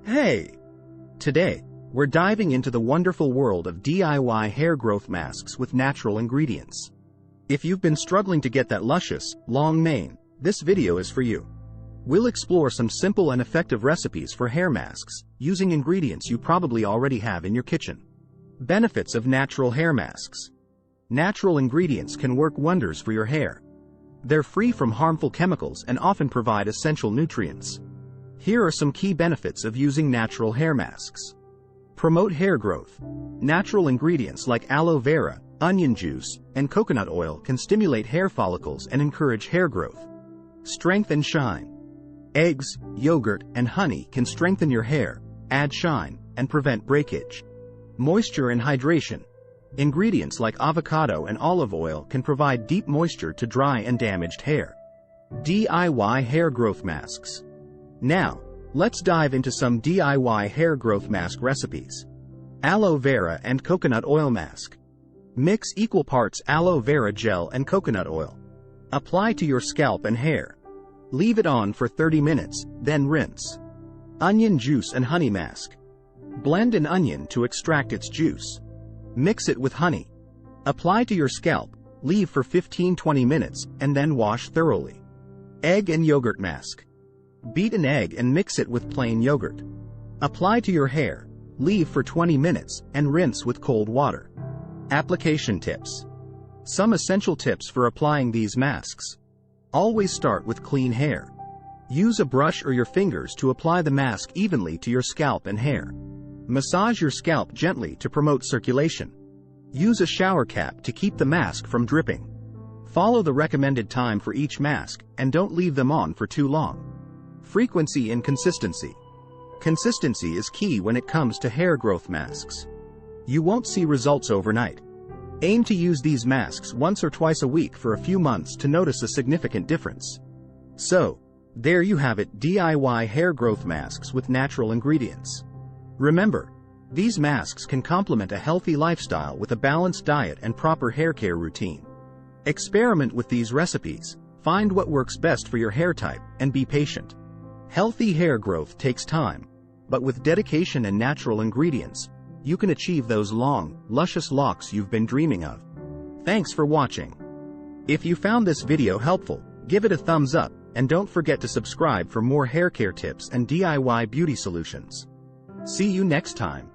Hey! Today, we're diving into the wonderful world of DIY hair growth masks with natural ingredients. If you've been struggling to get that luscious, long mane, this video is for you. We'll explore some simple and effective recipes for hair masks, using ingredients you probably already have in your kitchen. Benefits of natural hair masks. Natural ingredients can work wonders for your hair. They're free from harmful chemicals and often provide essential nutrients. Here are some key benefits of using natural hair masks. Promote hair growth. Natural ingredients like aloe vera, onion juice, and coconut oil can stimulate hair follicles and encourage hair growth. Strength and shine. Eggs, yogurt, and honey can strengthen your hair, add shine, and prevent breakage. Moisture and hydration. Ingredients like avocado and olive oil can provide deep moisture to dry and damaged hair. DIY hair growth masks. Now, let's dive into some DIY hair growth mask recipes. Aloe vera and coconut oil mask. Mix equal parts aloe vera gel and coconut oil. Apply to your scalp and hair. Leave it on for 30 minutes, then rinse. Onion juice and honey mask. Blend an onion to extract its juice. Mix it with honey. Apply to your scalp, leave for 15-20 minutes, and then wash thoroughly. Egg and yogurt mask. Beat an egg and mix it with plain yogurt. Apply to your hair, leave for 20 minutes, and rinse with cold water. Application tips. Some essential tips for applying these masks. Always start with clean hair. Use a brush or your fingers to apply the mask evenly to your scalp and hair. Massage your scalp gently to promote circulation. Use a shower cap to keep the mask from dripping. Follow the recommended time for each mask, and don't leave them on for too long. Frequency and consistency. Consistency is key when it comes to hair growth masks. You won't see results overnight. Aim to use these masks once or twice a week for a few months to notice a significant difference. So, there you have it, DIY hair growth masks with natural ingredients. Remember, these masks can complement a healthy lifestyle with a balanced diet and proper hair care routine. Experiment with these recipes, find what works best for your hair type, and be patient. Healthy hair growth takes time, but with dedication and natural ingredients, you can achieve those long, luscious locks you've been dreaming of. Thanks for watching. If you found this video helpful, give it a thumbs up, and don't forget to subscribe for more hair care tips and DIY beauty solutions. See you next time.